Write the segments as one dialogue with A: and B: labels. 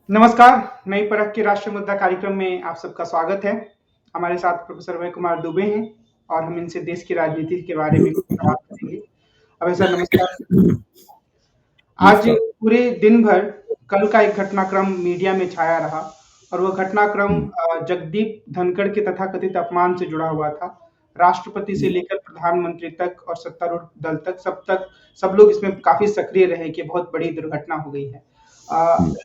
A: नमस्कार, नई परख के राष्ट्रीय मुद्दा कार्यक्रम में आप सबका स्वागत है। हमारे साथ प्रोफेसर अभय कुमार दुबे हैं और हम इनसे देश की राजनीति के बारे में कुछ सवाल करेंगे। अभय सर नमस्कार। आज
B: नमस्कार।
A: पूरे दिन भर कल का एक घटनाक्रम मीडिया में छाया रहा और वो घटनाक्रम
B: हुँ,
A: जगदीप धनखड़ के तथाकथित अपमान से जुड़ा हुआ था। राष्ट्रपति से
B: जी,
A: लेकर प्रधानमंत्री तक और सत्तारूढ़ दल तक सब लोग इसमें काफ़ी सक्रिय रहे कि बहुत बड़ी दुर्घटना हो गई है। अ,
B: हुँ,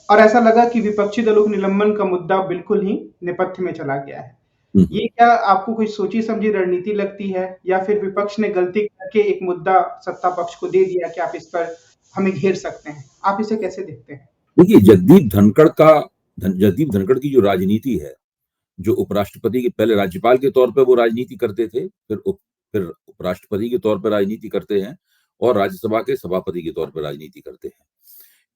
A: और ऐसा लगा कि विपक्षी दलों के निलंबन का मुद्दा बिल्कुल ही नेपथ्य में चला गया है।
B: हुँ,
A: ये क्या आपको कोई सोची-समझी रणनीति लगती है या फिर विपक्ष ने गलती करके एक मुद्दा सत्ता पक्ष को दे दिया कि आप इस पर हमें घेर सकते हैं? आप इसे कैसे देखते हैं?
B: देखिए जगदीप धनखड़ की जो राजनीति है, जो उपराष्ट्रपति के पहले राज्यपाल के तौर पे वो राजनीति करते थे, फिर उपराष्ट्रपति के तौर पे राजनीति करते हैं और राज्यसभा के सभापति के तौर पे राजनीति करते हैं।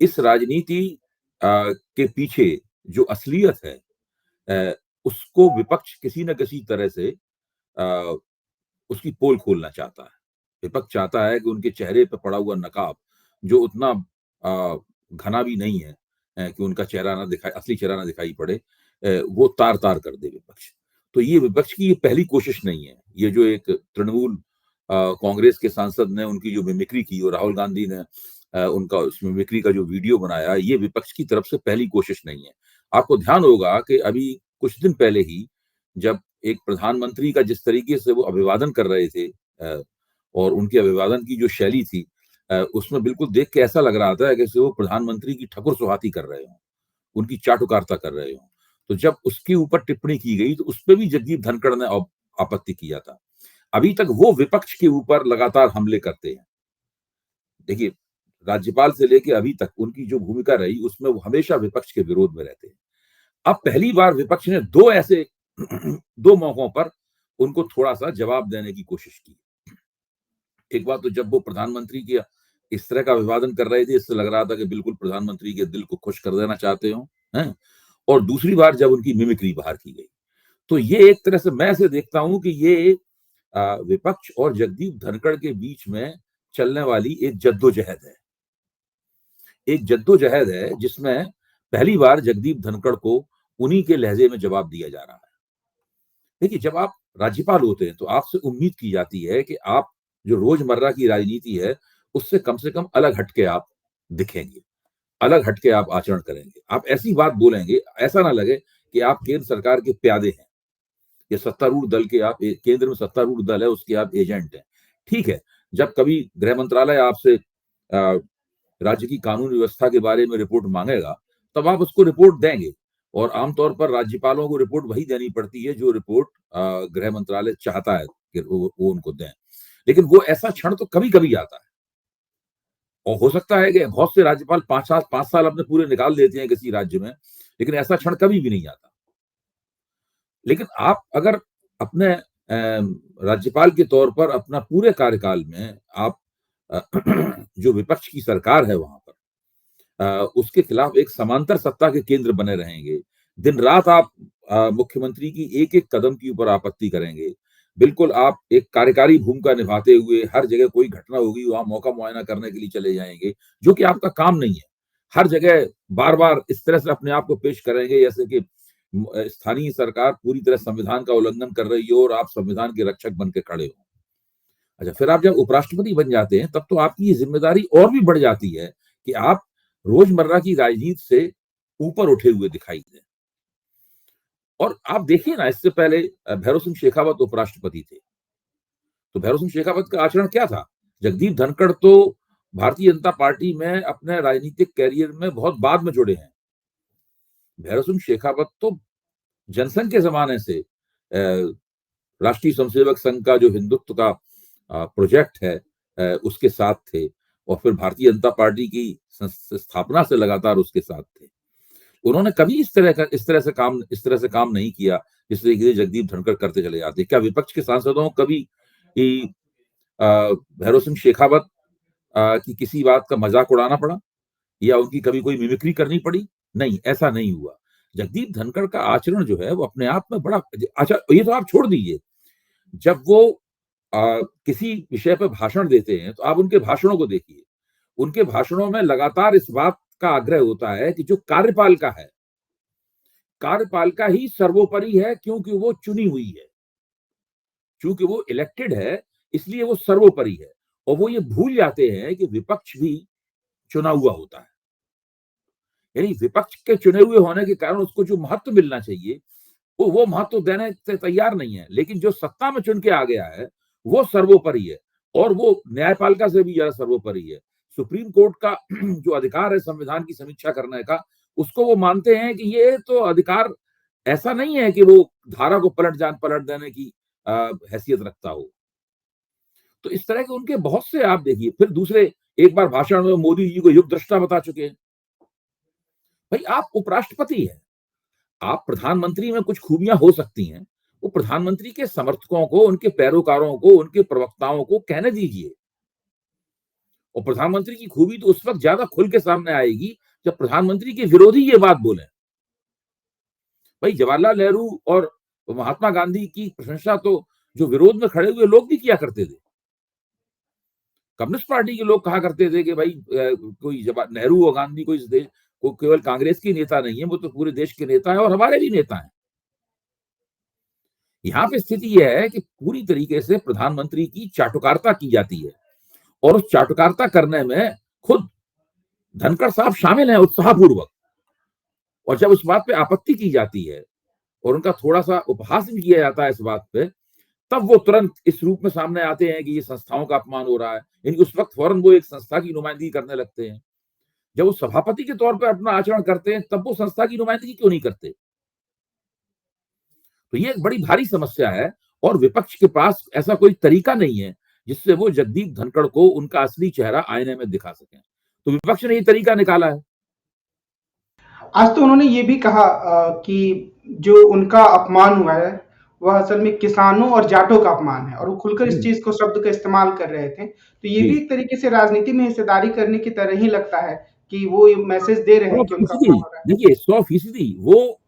B: इस राजनीति के पीछे जो असलियत है उसको विपक्ष किसी न किसी तरह से अ, उसकी पोल खोलना चाहता है। विपक्ष चाहता है कि उनके चेहरे पे पड़ा हुआ नकाब, जो उतना घना भी नहीं है कि उनका चेहरा ना दिखाई असली चेहरा ना दिखाई पड़े, वो तार-तार कर दे विपक्ष। तो ये विपक्ष की ये पहली कोशिश नहीं है। ये जो एक तृणमूल कांग्रेस के सांसद ने उनकी जो मिमिक्री की और राहुल गांधी ने उनका उस मिमिक्री का जो वीडियो बनाया, ये विपक्ष की तरफ से पहली कोशिश नहीं है। आपको ध्यान होगा कि अभी कुछ दिन पहले ही जब एक प्रधानमंत्री का जिस तरीके से वो अभिवादन कर रहे थे और उनके अभिवादन की जो शैली थी उसमें बिल्कुल देख के ऐसा लग रहा था जैसे वो प्रधानमंत्री की ठकुर सुहाती कर रहे हों, उनकी चाटुकारिता कर रहे हों। तो जब उसके ऊपर टिप्पणी की गई तो उसपे भी जगदीप धनखड़ ने आपत्ति किया था। अभी तक वो विपक्ष के ऊपर लगातार हमले करते हैं। देखिए, राज्यपाल से लेके अभी तक उनकी जो भूमिका रही उसमें वो हमेशा विपक्ष के विरोध में रहते हैं। अब पहली बार विपक्ष ने 2 ऐसे 2 मौकों पर उनको थोड़ा-सा जवाब देने की कोशिश की। एक बात तो जब वो प्रधानमंत्री के इस तरह का अभिवादन कर रहे थे, इससे लग रहा था कि बिल्कुल प्रधानमंत्री के दिल को खुश कर देना चाहते हो, हैं? और दूसरी बार जब उनकी मिमिक्री बाहर की गई। तो ये एक तरह से मैं ऐसे देखता हूँ कि ये विपक्ष और जगदीप धनखड़ के बीच में चलने वाली एक जद्दोजहद है। एक जद्दोजहद है जिसमें पहली बार जगदीप धनखड़ को उन्हीं के लहजे में जवाब दिया जा रहा है। देखिए, जब आप राज्यपाल होते हैं, तो आपसे उम्मीद की जाती है कि आप जो रोज़मर्रा की राजनीति है, उससे कम से कम अलग हट के आप दिखेंगे, अलग हट के आप आचरण करेंगे। आप ऐसी बात बोलेंगे, ऐसा ना लगे कि आप केंद्र सरकार के प्यादे हैं या सत्तारूढ़ दल के आप केंद्र में सत्तारूढ़ दल है, उसके आप एजेंट हैं। ठीक है, जब कभी गृह मंत्रालय आपसे राज्य की कानून व्यवस्था के बारे में रिपोर्ट माँगेगा, तब आप उसको रिपोर्ट देंगे और आमतौर पर राज्यपालों को रिपोर्ट वही देनी पड़ती है जो रिपोर्ट गृह मंत्रालय चाहता है कि वो उनको दें। लेकिन वो ऐसा क्षण तो कभी-कभी आता है और हो सकता है कि बहुत से राज्यपाल 5 साल अपने पूरे निकाल देते हैं किसी राज्य में, लेकिन ऐसा क्षण कभी भी नहीं आता। लेकिन आप अगर अपने राज्यपाल के तौर पर अपना पूरे कार्यकाल में आप अ, जो विपक्ष की सरकार है वहाँ पर उसके खिलाफ एक समांतर सत्ता के केंद्र बने रहेंगे। दिन-रात आप मुख्यमंत्री की एक-एक कदम के ऊपर आपत्ति करेंगे। बिल्कुल आप एक कार्यकारी भूमिका निभाते हुए हर जगह कोई घटना होगी, वहाँ मौका मुआयना करने के लिए चले जाएँगे, जो कि आपका काम नहीं है। हर जगह बार-बार इस तरह से अपने आप को पेश करेंगे जैसे कि स्थानीय सरकार पूरी तरह संविधान का उल्लंघन कर रही हो और आप संविधान के रक्षक बन के खड़े हो। अच्छा, फिर आप जब उपराष्ट्रपति बन जाते हैं, तब तो आपकी ये ज़िम्मेदारी और भी बढ़ जाती है कि आप रोज़मर्रा की राजनीति से ऊपर उठे हुए दिखाई दें। और आप देखिए ना, इससे पहले भैरों सिंह शेखावत उपराष्ट्रपति थे। तो भैरों सिंह शेखावत का आचरण क्या था? जगदीप धनखड़ तो भारतीय जनता पार्टी में अपने राजनीतिक करियर में बहुत बाद में जुड़े हैं। भैरों सिंह शेखावत तो जनसंघ के ज़माने से राष्ट्रीय स्वयंसेवक संघ का जो हिंदुत्व का प्रोजेक्ट है उसके साथ थे और फिर भारतीय जनता पार्टी की स्थापना से लगातार उसके साथ थे। उन्होंने कभी इस तरह से काम नहीं किया जिस तरीके से जगदीप धनखड़ करते चले जाते। क्या विपक्ष के सांसदों को कभी भैरों सिंह शेखावत की किसी बात का मजाक उड़ाना पड़ा या उनकी कभी कोई मिमिक्री करनी पड़ी? नहीं, ऐसा नहीं हुआ। जगदीप धनखड़ का आचरण जो है वो अपने आप में बड़ा अच्छा, ये तो आप छोड़ दीजिए। जब वो किसी विषय पे भाषण देते हैं, तो आप उनके भाषणों को देखिए। उनके भाषणों में लगातार इस बात का आग्रह होता है कि जो कार्यपालिका है, कार्यपालिका ही सर्वोपरि है, क्योंकि वो चुनी हुई है, क्योंकि वो इलेक्टेड है, इसलिए वो सर्वोपरि है। और वो ये भूल जाते हैं कि विपक्ष भी चुना हुआ होता है, यानी विपक्ष के चुने हुए होने के कारण उसको जो महत्व मिलना चाहिए वो महत्व देने से तैयार नहीं है। लेकिन जो सत्ता में चुन के आ गया है वो सर्वोपरि है, और वो न्यायपालिका से भी ज्यादा सर्वोपरि है। सुप्रीम कोर्ट का जो अधिकार है संविधान की समीक्षा करने का, उसको वो मानते हैं कि ये तो अधिकार ऐसा नहीं है कि वो धारा को पलट देने की हैसियत रखता हो। तो इस तरह के उनके बहुत से, आप देखिए, फिर दूसरे, एक बार भाषण में मोदी जी को युग दृष्टा बता चुके हैं। भाई, आप उपराष्ट्रपति हैं, आप प्रधानमंत्री में कुछ खूबियां हो सकती हैं, वो प्रधानमंत्री के समर्थकों को, उनके पैरोकारों को, उनके प्रवक्ताओं को कहने दीजिए। और प्रधानमंत्री की खूबी तो उस वक्त ज्यादा खुल के सामने आएगी जब प्रधानमंत्री के विरोधी ये बात बोले। भाई, जवाहरलाल नेहरू और महात्मा गांधी की प्रशंसा तो जो विरोध में खड़े हुए लोग भी किया करते थे। कम्युनिस्ट पार्टी के लोग कहा करते थे कि भाई कोई नेहरू और गांधी कोई इस देश को केवल कांग्रेस के नेता नहीं है, वो तो पूरे देश के नेता है और हमारे भी नेता हैं। यहाँ पे स्थिति यह है कि पूरी तरीके से प्रधानमंत्री की चाटुकारिता की जाती है, और उस चाटुकारिता करने में खुद धनखड़ साहब शामिल हैं उत्साहपूर्वक। और जब उस बात पे आपत्ति की जाती है और उनका थोड़ा सा उपहास भी किया जाता है इस बात पे, तब वो तुरंत इस रूप में सामने आते हैं कि ये संस्थाओं का अपमान हो रहा है। यानी उस वक्त फौरन वो एक संस्था की नुमाइंदगी करने लगते हैं। जब वो सभापति के तौर पर अपना आचरण करते हैं, तब वो संस्था की नुमाइंदगी क्यों नहीं करते? तो ये एक बड़ी भारी समस्या है, और विपक्ष के पास ऐसा कोई तरीका नहीं है जिससे वो जगदीप धनखड़ को उनका असली चेहरा आईने में दिखा सकें। तो विपक्ष ने ये तरीका निकाला है।
A: आज तो उन्होंने ये भी कहा कि जो उनका अपमान हुआ है वह असल में किसानों और जाटों का अपमान है, और वो खुलकर इस चीज को, शब्द का इस्तेमाल कर रहे थे। तो ये भी एक तरीके से राजनीति में हिस्सेदारी करने की तरह ही लगता है कि वो ये मैसेज दे रहे हैं कि उनका अपमान हो रहा है।
B: देखिए, 100% वो,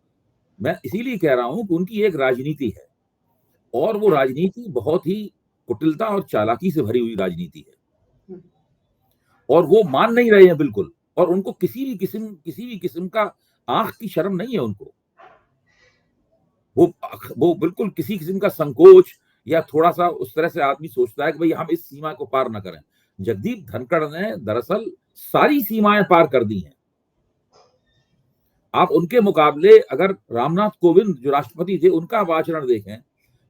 B: मैं इसीलिए कह रहा हूं कि उनकी एक राजनीति है, और वो राजनीति बहुत ही कुटिलता और चालाकी से भरी हुई राजनीति है, और वो मान नहीं रहे हैं बिल्कुल। और उनको किसी भी किस्म का आंख की शर्म नहीं है उनको। वो बिल्कुल किसी किस्म का संकोच या थोड़ा सा उस तरह से आदमी सोचता है कि भाई हम इस सीमा को पार ना करें। जगदीप धनखड़ ने दरअसल सारी सीमाएं पार कर दी हैं। आप उनके मुकाबले अगर रामनाथ कोविंद जो राष्ट्रपति थे उनका आप आचरण देखें,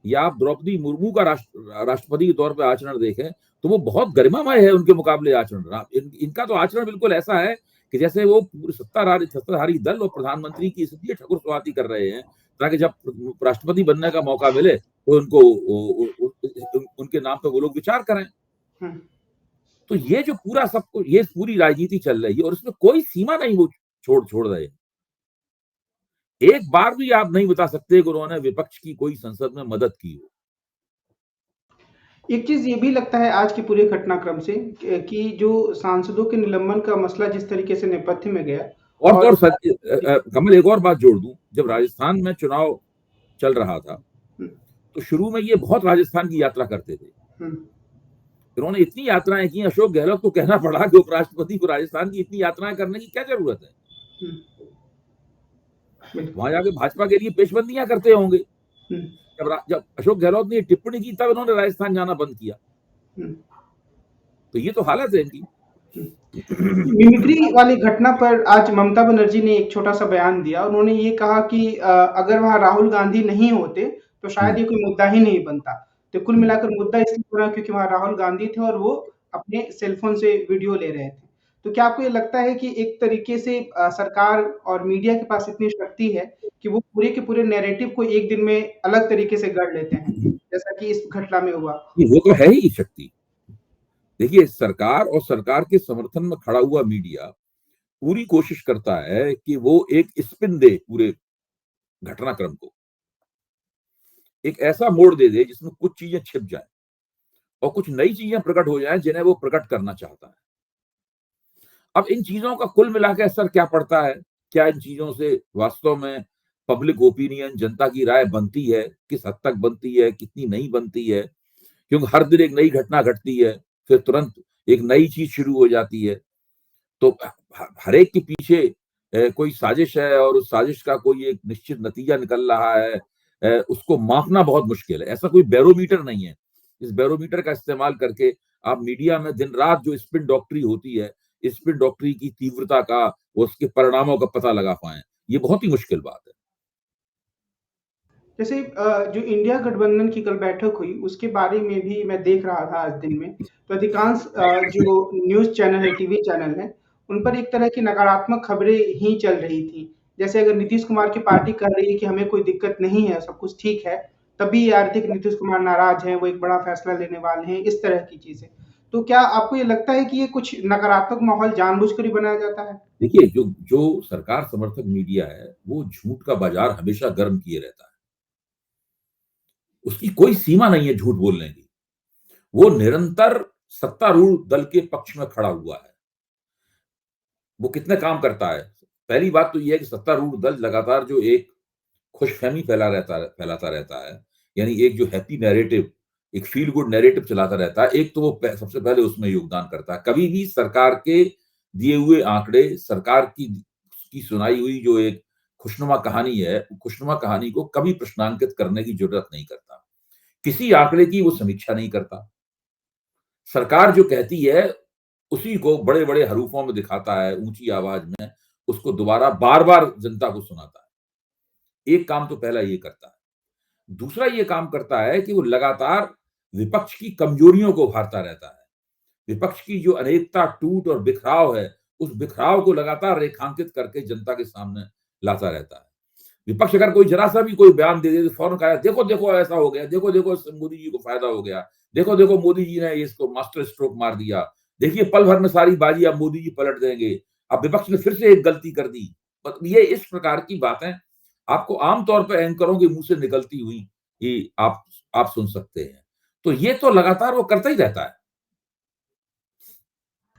B: या आप द्रौपदी मुर्मू का राष्ट्रपति के तौर पर आचरण देखें, तो वो बहुत गरिमामय है उनके मुकाबले आचरण। इनका तो आचरण बिल्कुल ऐसा है कि जैसे वो सत्ताधारी दल और प्रधानमंत्री की इसलिए ठकुरस्वाती कर रहे हैं ताकि जब राष्ट्रपति बनने का मौका मिले तो उनको उनके नाम पर वो लोग विचार करें। तो ये जो पूरा सब, ये पूरी राजनीति चल रही है, और इसमें कोई सीमा नहीं वो छोड़ रहे। एक बार भी आप नहीं बता सकते कि उन्होंने विपक्ष की कोई संसद में मदद की हो।
A: एक चीज ये भी लगता है आज के पूरे घटनाक्रम से कि जो सांसदों के निलंबन का मसला जिस तरीके से नेपथ्य में गया,
B: और कमल, एक और बात जोड़ दूं, जब राजस्थान में चुनाव चल रहा था तो शुरू में ये बहुत राजस्थान की यात्रा करते थे। उन्होंने इतनी यात्राएं की, अशोक गहलोत को कहना पड़ा कि उपराष्ट्रपति को राजस्थान की इतनी यात्राएं करने की क्या जरूरत है। वहां जाके भाजपा के लिए पेशबंदियां करते होंगे। जब अशोक गहलोत ने टिप्पणी की तब उन्होंने राजस्थान जाना बंद किया। तो ये तो हालत है इनकी।
A: मिमिक्री वाली घटना पर आज ममता बनर्जी ने एक छोटा सा बयान दिया। उन्होंने ये कहा कि अगर वहां राहुल गांधी नहीं होते तो शायद ये कोई मुद्दा ही नहीं बनता। तो कुल मिलाकर मुद्दा इसलिए बना क्योंकि वहां राहुल गांधी थे और वो अपने सेलफोन से वीडियो ले रहे थे। तो क्या आपको ये लगता है कि एक तरीके से सरकार और मीडिया के पास इतनी शक्ति है कि वो पूरे के पूरे नैरेटिव को एक दिन में अलग तरीके से गढ़ लेते हैं, जैसा कि इस घटना में हुआ?
B: वो तो है ही शक्ति। देखिए, सरकार और सरकार के समर्थन में खड़ा हुआ मीडिया पूरी कोशिश करता है कि वो एक स्पिन दे पूरे घटनाक्रम को, एक ऐसा मोड़ दे दे जिसमें कुछ चीजें छिप जाएं और कुछ नई चीजें प्रकट हो जाएं जिन्हें वो प्रकट करना चाहता है। अब इन चीजों का कुल मिलाकर असर क्या पड़ता है, क्या इन चीजों से वास्तव में पब्लिक ओपिनियन, जनता की राय बनती है, किस हद तक बनती है, कितनी नहीं बनती है? क्योंकि हर दिन एक नई घटना घटती है, फिर तुरंत एक नई चीज शुरू हो जाती है। तो हर एक के पीछे कोई साजिश है और उस साजिश का कोई एक निश्चित नतीजा निकल रहा है, उसको मापना बहुत मुश्किल है। ऐसा कोई बैरोमीटर नहीं है। इस बैरोमीटर का इस्तेमाल करके आप मीडिया में दिन रात जो स्पिन डॉक्टरी होती है, स्पिन डॉक्टरी की तीव्रता का, उसके परिणामों का पता लगा पाए, ये बहुत ही मुश्किल बात है।
A: जैसे जो इंडिया गठबंधन की कल बैठक हुई, उसके बारे में भी मैं देख रहा था आज दिन में, तो अधिकांश जो न्यूज़ चैनल है, टीवी चैनल है, उन पर एक तरह की नकारात्मक खबरें ही चल रही थी। जैसे अगर नीतीश कुमार की पार्टी कह रही है कि हमें कोई दिक्कत नहीं है, सब कुछ ठीक है, तभी ये आर्थिक नीतीश कुमार नाराज़ हैं, वो एक बड़ा फैसला लेने वाले हैं, इस तरह की चीज़ें। तो क्या आपको ये लगता है कि ये कुछ नकारात्मक माहौल जानबूझकर ही बनाया जाता है?
B: देखिए, जो जो सरकार समर्थक मीडिया है, वो झूठ का बाजार हमेशा गर्म किए रहता है। उसकी कोई सीमा नहीं है झूठ बोलने की। वो निरंतर सत्तारूढ़ दल के पक्ष में खड़ा हुआ है। वो कितने काम करता है? पहली बात तो ये है कि सत्तारूढ़ दल लगातार जो एक खुशफहमी फैलाता रहता है, यानी एक जो हैप्पी नैरेटिव, एक फील गुड नैरेटिव चलाता रहता है, एक तो वो सबसे पहले उसमें योगदान करता है। कभी भी सरकार के दिए हुए आंकड़े, सरकार की सुनाई हुई जो एक खुशनुमा कहानी है, खुशनुमा कहानी को कभी प्रश्नांकित करने की जरूरत नहीं करता। किसी आंकड़े की वो समीक्षा नहीं करता। सरकार जो कहती है, उसी को बड़े-बड़े हरूफों में दिखाता है, ऊंची आवाज में, उसको दोबारा बार-बार जनता को सुनाता है। एक काम तो पहला ये करता है। दूसरा ये काम करता है कि वो लगातार विपक्ष की कमजोरियों को उभारता रहता है। विपक्ष की जो अनेकता, टूट और बिखराव है, उस बिखराव को लगातार रेखांकित करके जनता के सामने लाता रहता है। विपक्ष अगर कोई जरा सा भी कोई बयान दे दे तो फौरन कहा, देखो देखो ऐसा हो गया, देखो देखो इससे मोदी जी को फायदा हो गया, देखो देखो मोदी जी ने इसको मास्टर स्ट्रोक मार दिया, देखिए पल भर में सारी बाजी अब मोदी जी पलट देंगे, अब विपक्ष ने फिर से एक गलती कर दी। ये इस प्रकार की बातें आपको आमतौर पर एंकरों के मुंह से निकलती हुई कि आप सुन सकते हैं। तो ये तो लगातार वो करता ही रहता है।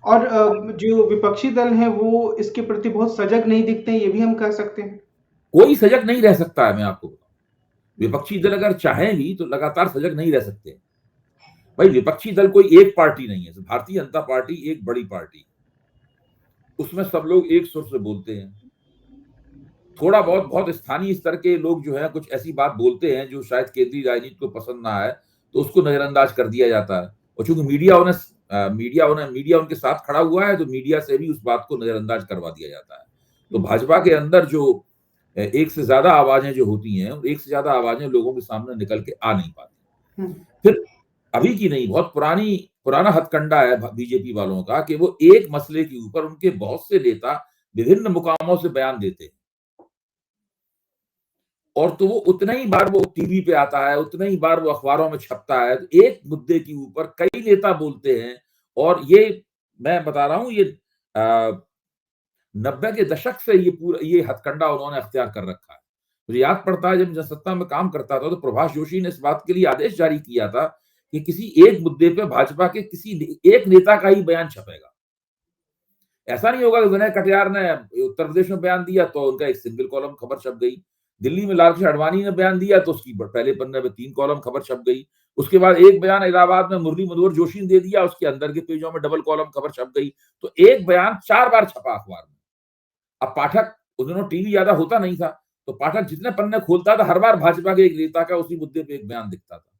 A: और जो विपक्षी दल हैं, वो इसके प्रति बहुत सजग नहीं दिखते हैं, ये भी हम कह सकते हैं।
B: कोई सजग नहीं रह सकता है, मैं आपको बताऊं। विपक्षी दल अगर चाहें भी तो लगातार सजग नहीं रह सकते। भाई, विपक्षी दल कोई एक पार्टी नहीं है। भारतीय जनता पार्टी एक बड़ी पार्टी, उसमें सब लोग एक सुर से बोलते हैं। थोड़ा बहुत बहुत स्थानीय स्तर के लोग जो है कुछ ऐसी बात बोलते हैं जो शायद केंद्रीय राजनीति को पसंद ना आए, तो उसको नजरअंदाज कर दिया जाता है। और चूंकि मीडिया उनके साथ खड़ा हुआ है, तो मीडिया से भी उस बात को नजरअंदाज करवा दिया जाता है। तो भाजपा के अंदर जो एक से ज्यादा आवाजें जो होती हैं, एक से ज्यादा आवाजें लोगों के सामने निकल के आ नहीं पाती। फिर अभी की नहीं, बहुत पुराना हथकंडा है बीजेपी वालों का कि वो एक मसले के ऊपर उनके बहुत से नेता विभिन्न मुकामों से बयान देते हैं, और तो वो उतना ही बार वो टीवी पे आता है, उतना ही बार वो अखबारों में छपता है। तो एक मुद्दे के ऊपर कई नेता बोलते हैं, और ये मैं बता रहा हूं, ये 90 के दशक से ये हथकंडा उन्होंने अख्तियार कर रखा है। मुझे याद पड़ता है, जब जनसत्ता में काम करता था तो प्रभाष जोशी ने इस बात के लिए आदेश जारी किया था कि किसी एक मुद्दे पे भाजपा के किसी एक नेता का ही बयान छपेगा। ऐसा नहीं होगा कि विनय कटियार ने उत्तर प्रदेश में बयान दिया तो उनका एक सिंगल कॉलम खबर छप गई, दिल्ली में लालकृष्ण आडवाणी ने बयान दिया तो उसकी पहले पन्ने में 3 कॉलम खबर छप गई, उसके बाद एक बयान इलाहाबाद में मुरली मनोहर जोशी ने दे दिया, उसके अंदर के पेजों में डबल कॉलम खबर छप गई। तो एक बयान 4 बार छपा अखबार में। अब पाठक, उस दिनों टीवी ज्यादा होता नहीं था, तो पाठक जितने पन्ने खोलता था, हर बार भाजपा के एक नेता का उसी मुद्दे पे एक बयान दिखता था।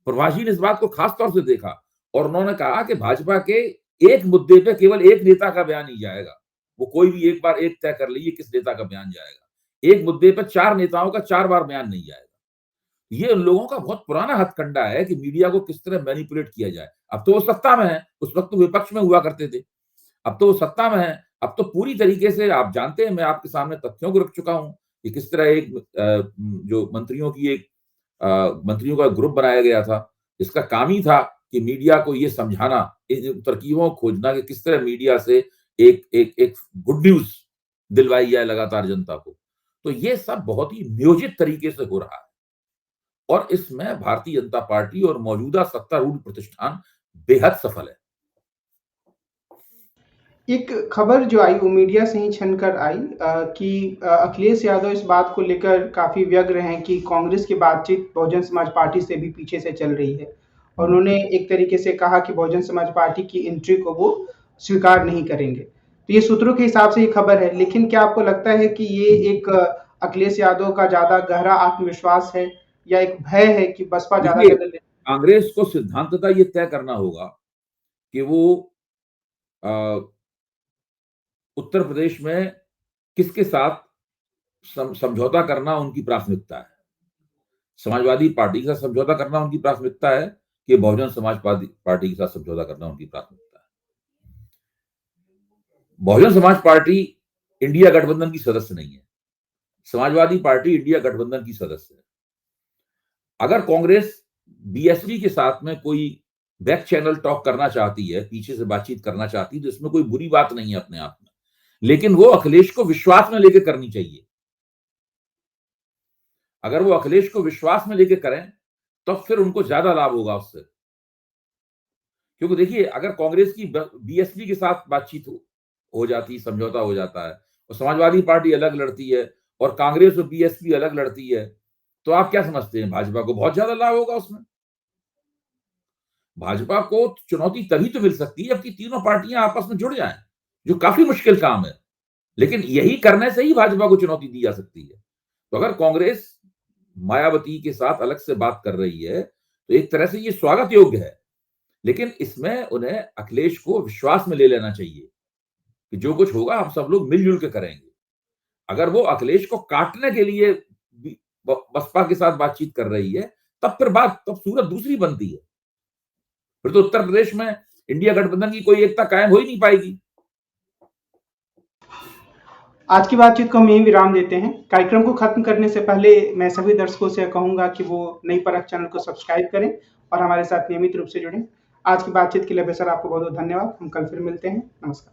B: प्रभाषी ने इस बात को खास तौर से देखा और उन्होंने कहा कि भाजपा के एक मुद्दे पे केवल एक नेता का बयान ही जाएगा। वो कोई भी एक बार एक तय कर लीजिए किस नेता का बयान जाएगा। एक मुद्दे पर 4 नेताओं का 4 बार बयान नहीं जाएगा। ये उन लोगों का बहुत पुराना हथकंडा है कि मीडिया को किस तरह मैनिपुलेट किया जाए। अब तो वो सत्ता में है, उस वक्त तो विपक्ष में हुआ करते थे। अब तो वो सत्ता में है, अब तो पूरी तरीके से आप जानते हैं, मैं आपके सामने तथ्यों को रख चुका हूं कि किस तरह एक जो मंत्रियों का ग्रुप बनाया गया था, इसका काम ही था कि मीडिया को ये समझाना, इन तरकीबों को खोजना कि किस तरह मीडिया से एक गुड न्यूज दिलवाई जाए लगातार जनता को। तो ये सब बहुत ही नियोजित तरीके से हो रहा है, और इसमें भारतीय जनता पार्टी और मौजूदा सत्तारूढ़ प्रतिष्ठान बेहद सफल है।
A: एक खबर जो आई वो मीडिया से ही छनकर आई कि अखिलेश यादव इस बात को लेकर काफी व्यग्र हैं कि कांग्रेस की बातचीत बहुजन समाज पार्टी से भी पीछे से चल रही है, और उन्होंने एक तरीके से कहा कि बहुजन समाज पार्टी की एंट्री को वो स्वीकार नहीं करेंगे। तो ये सूत्रों के हिसाब से ये खबर है, लेकिन क्या आपको लगता है कि ये एक अखिलेश यादव का ज़्यादा गहरा आत्मविश्वास है या एक भय है कि बसपा ज़्यादा
B: देखिए,
A: जगह ले?
B: कांग्रेस को सिद्धांततः ये तय करना होगा कि वो उत्तर प्रदेश में किसके साथ समझौता करना उनकी प्राथमिकता है। समाजवादी पार्टी के साथ समझौता करना उनकी प्राथमिकता है कि बहुजन समाज पार्टी के साथ समझौता करना उनकी प्राथमिकता है। बहुजन समाज पार्टी इंडिया गठबंधन की सदस्य नहीं है, समाजवादी पार्टी इंडिया गठबंधन की सदस्य है। अगर कांग्रेस बीएसपी के साथ में कोई बैक चैनल टॉक करना चाहती है, पीछे से बातचीत करना चाहती है, तो इसमें कोई बुरी बात नहीं है अपने आप में, लेकिन वो अखिलेश को विश्वास में लेकर करनी चाहिए। अगर वो अखिलेश को विश्वास में लेकर करें तो फिर उनको ज्यादा लाभ होगा उससे। क्योंकि देखिए, अगर कांग्रेस की बीएसपी के साथ बातचीत हो जाती, समझौता हो जाता है, और समाजवादी पार्टी अलग लड़ती है और कांग्रेस और बीएसपी अलग लड़ती है, तो आप क्या समझते हैं, भाजपा को बहुत ज्यादा लाभ होगा उसमें? भाजपा को चुनौती तभी तो मिल सकती है जबकि तीनों पार्टियां आपस में जुड़ जाएं, जो काफी मुश्किल काम है, लेकिन यही करने से ही भाजपा को चुनौती दी जा सकती है। तो अगर कांग्रेस मायावती के साथ अलग से बात कर रही है तो एक तरह से ये स्वागत योग्य है, लेकिन इसमें उन्हें अखिलेश को विश्वास में ले लेना चाहिए कि जो कुछ होगा हम सब लोग मिलजुल के करेंगे। अगर वो अखिलेश को काटने के लिए बसपा के साथ बातचीत कर रही है, तब सूरत दूसरी बनती है। फिर तो उत्तर प्रदेश में इंडिया गठबंधन की कोई एकता कायम हो ही नहीं पाएगी।
A: आज की बातचीत को हम यहीं विराम देते हैं। कार्यक्रम को खत्म करने से पहले मैं सभी दर्शकों से कहूंगा कि वो नई परख चैनल को सब्सक्राइब करें और हमारे साथ नियमित रूप से जुड़ें। आज की बातचीत के लिए सर आपको बहुत बहुत धन्यवाद। हम कल फिर मिलते हैं। नमस्कार।